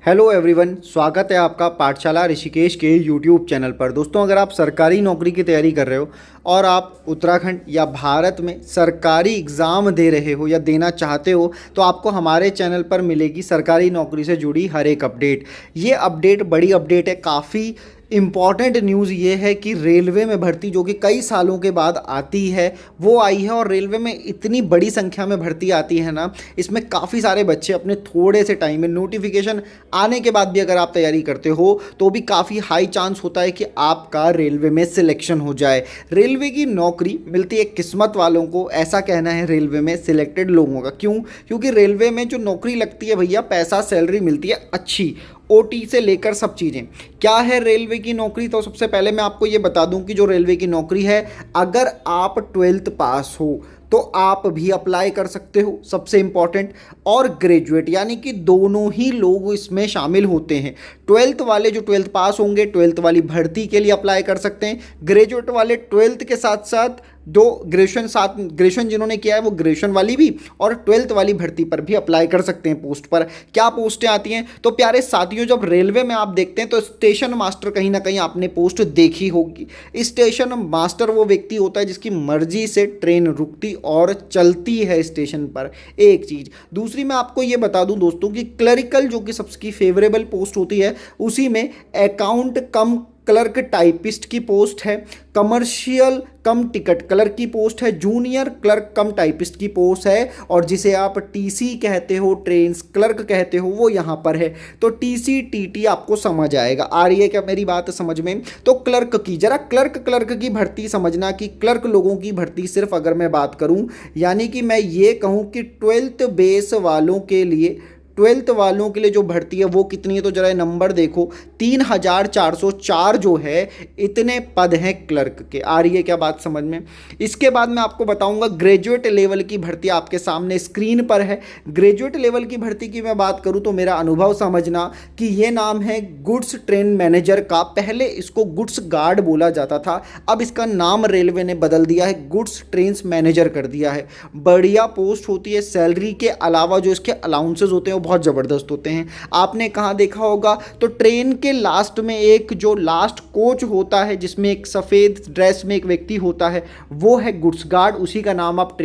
Hello everyone, स्वागत है आपका पाठशाला ऋषिकेश के यूट्यूब चैनल पर। दोस्तों, अगर आप सरकारी नौकरी की तैयारी कर रहे हो और आप उत्तराखंड या भारत में सरकारी एग्ज़ाम दे रहे हो या देना चाहते हो तो आपको हमारे चैनल पर मिलेगी सरकारी नौकरी से जुड़ी हर एक अपडेट। ये अपडेट बड़ी अपडेट है, काफ़ी इम्पॉर्टेंट न्यूज़ ये है कि रेलवे में भर्ती जो कि कई सालों के बाद आती है वो आई है। और रेलवे में इतनी बड़ी संख्या में भर्ती आती है ना, इसमें काफ़ी सारे बच्चे अपने थोड़े से टाइम में, नोटिफिकेशन आने के बाद भी अगर आप तैयारी करते हो तो भी काफ़ी हाई चांस होता है कि आपका रेलवे में सिलेक्शन हो जाए। रेलवे की नौकरी मिलती है किस्मत वालों को, ऐसा कहना है रेलवे में सिलेक्टेड लोगों का। क्यों? क्योंकि रेलवे में जो नौकरी लगती है भैया, पैसा सैलरी मिलती है अच्छी, ओटी से लेकर सब चीज़ें। क्या है रेलवे की नौकरी? तो सबसे पहले मैं आपको ये बता दूं कि जो रेलवे की नौकरी है, अगर आप 12th पास हो तो आप भी अप्लाई कर सकते हो, सबसे इम्पॉर्टेंट। और ग्रेजुएट यानी कि दोनों ही लोग इसमें शामिल होते हैं। 12th वाले जो 12th पास होंगे 12th वाली भर्ती के लिए अप्लाई कर सकते हैं। ग्रेजुएट वाले 12th के साथ साथ जो ग्रेजुएशन जिन्होंने किया है वो ग्रेजुएशन वाली भी और 12th वाली भर्ती पर भी अप्लाई कर सकते हैं पोस्ट पर। क्या पोस्टें आती हैं? तो प्यारे साथियों, जब रेलवे में आप देखते हैं तो स्टेशन मास्टर कहीं ना कहीं आपने पोस्ट देखी होगी। स्टेशन मास्टर वो व्यक्ति होता है जिसकी मर्जी से ट्रेन रुकती और चलती है स्टेशन पर, एक चीज़। दूसरी मैं आपको ये बता दूं दोस्तों कि क्लरिकल जो कि सबकी फेवरेबल पोस्ट होती है, उसी में अकाउंट कम क्लर्क टाइपिस्ट की पोस्ट है, कमर्शियल कम टिकट क्लर्क की पोस्ट है, जूनियर क्लर्क कम टाइपिस्ट की पोस्ट है, और जिसे आप टीसी कहते हो, ट्रेन्स क्लर्क कहते हो, वो यहाँ पर है। तो टीसी टीटी आपको समझ आएगा। आ रही है क्या मेरी बात समझ में? तो क्लर्क की जरा क्लर्क की भर्ती समझना कि क्लर्क लोगों की भर्ती सिर्फ अगर मैं बात करूँ, यानी कि मैं ये कहूँ कि 12th बेस वालों के लिए, 12th वालों के लिए जो भर्ती है वो कितनी है, तो जरा नंबर देखो, 3404 जो है, इतने पद हैं क्लर्क के। आ रही है क्या बात समझ में? इसके बाद मैं आपको बताऊंगा ग्रेजुएट लेवल की भर्ती आपके सामने स्क्रीन पर है। ग्रेजुएट लेवल की भर्ती की मैं बात करूं तो मेरा अनुभव समझना कि ये नाम है गुड्स ट्रेन मैनेजर का। पहले इसको गुड्स गार्ड बोला जाता था, अब इसका नाम रेलवे ने बदल दिया है, गुड्स ट्रेन्स मैनेजर कर दिया है। बढ़िया पोस्ट होती है, सैलरी के अलावा जो इसके अलाउंसेस होते हैं बहुत ज़बरदस्त होते हैं। आपने कहाँ देखा होगा? तो ट्रेन के लास्ट में एक जो लास्ट कोच होता है जिसमें एक सफ़ेद ड्रेस में एक व्यक्ति होता है, वो है गुड्स गार्ड। उसी का नाम अब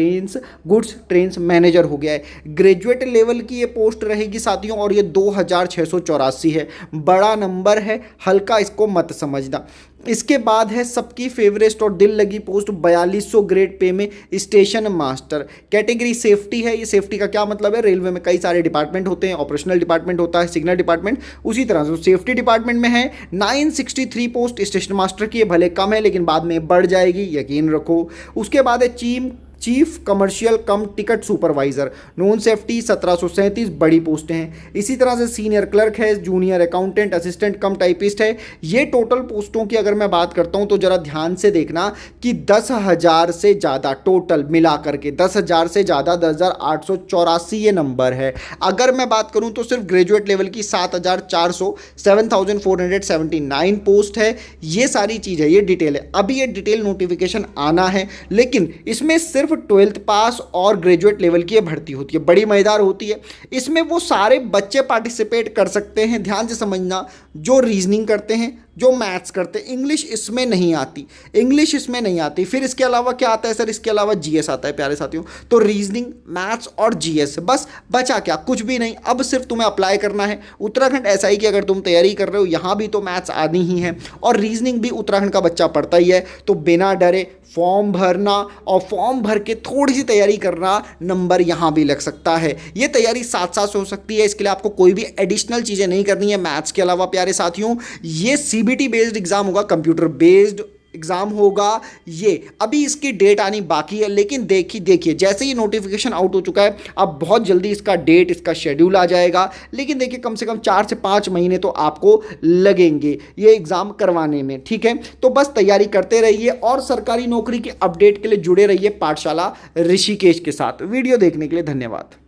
गुड्स ट्रेन्स मैनेजर हो गया है। ग्रेजुएट लेवल की ये पोस्ट रहेगी साथियों, और ये 2684 है। बड़ा नंबर है, हल्का इसको मत समझना। इसके बाद है सबकी फेवरेट और दिल लगी पोस्ट 4200 ग्रेड पे में स्टेशन मास्टर। कैटेगरी सेफ्टी है। ये सेफ्टी का क्या मतलब है? रेलवे में कई सारे डिपार्टमेंट होते हैं, ऑपरेशनल डिपार्टमेंट होता है, सिग्नल डिपार्टमेंट, उसी तरह से सेफ्टी डिपार्टमेंट में है। 963 पोस्ट स्टेशन मास्टर की, भले कम है लेकिन बाद में बढ़ जाएगी, यकीन रखो। उसके बाद है चीफ कमर्शियल कम टिकट सुपरवाइजर। नॉन सेफ्टी 1737 बड़ी पोस्टें हैं। इसी तरह से सीनियर क्लर्क है, जूनियर अकाउंटेंट, असिस्टेंट कम टाइपिस्ट है। ये टोटल पोस्टों की अगर मैं बात करता हूं तो जरा ध्यान से देखना कि 10,000 से ज़्यादा टोटल मिला करके 10,000 से ज़्यादा 10,884 ये नंबर है। अगर मैं बात करूं तो सिर्फ ग्रेजुएट लेवल की 7,479 पोस्ट है। ये सारी चीज़ है, ये डिटेल है। अभी ये डिटेल नोटिफिकेशन आना है, लेकिन इसमें सिर्फ 12th पास और ग्रेजुएट लेवल की भर्ती होती है। बड़ी मजेदार होती है। इसमें वो सारे बच्चे पार्टिसिपेट कर सकते हैं, ध्यान से समझना, जो रीजनिंग करते हैं, जो मैथ्स करते हैं। इंग्लिश इसमें नहीं आती, इंग्लिश इसमें नहीं आती। फिर इसके अलावा क्या आता है सर? इसके अलावा जीएस आता है प्यारे साथियों। तो रीजनिंग, मैथ्स और जीएस, बस बचा क्या? कुछ भी नहीं। अब सिर्फ तुम्हें अप्लाई करना है। उत्तराखंड ऐसा ही कि अगर तुम तैयारी कर रहे हो, यहाँ भी तो मैथ्स आनी ही है और रीजनिंग भी उत्तराखंड का बच्चा पढ़ता ही है। तो बिना डरे फॉर्म भरना, और फॉर्म भर के थोड़ी सी तैयारी करना, नंबर यहाँ भी लग सकता है। ये तैयारी साथ साथ हो सकती है, इसके लिए आपको कोई भी एडिशनल चीज़ें नहीं करनी है मैथ्स के अलावा प्यारे साथियों। ये सीबीटी बेस्ड एग्जाम होगा, कंप्यूटर बेस्ड एग्जाम होगा। ये अभी इसकी डेट आनी बाकी है, लेकिन देखिए जैसे ही नोटिफिकेशन आउट हो चुका है, अब बहुत जल्दी इसका डेट, इसका शेड्यूल आ जाएगा। लेकिन देखिए कम से कम 4 से 5 महीने तो आपको लगेंगे ये एग्जाम करवाने में, ठीक है? तो बस तैयारी करते रहिए और सरकारी नौकरी की अपडेट के लिए जुड़े रहिए पाठशाला ऋषिकेश के साथ। वीडियो देखने के लिए धन्यवाद।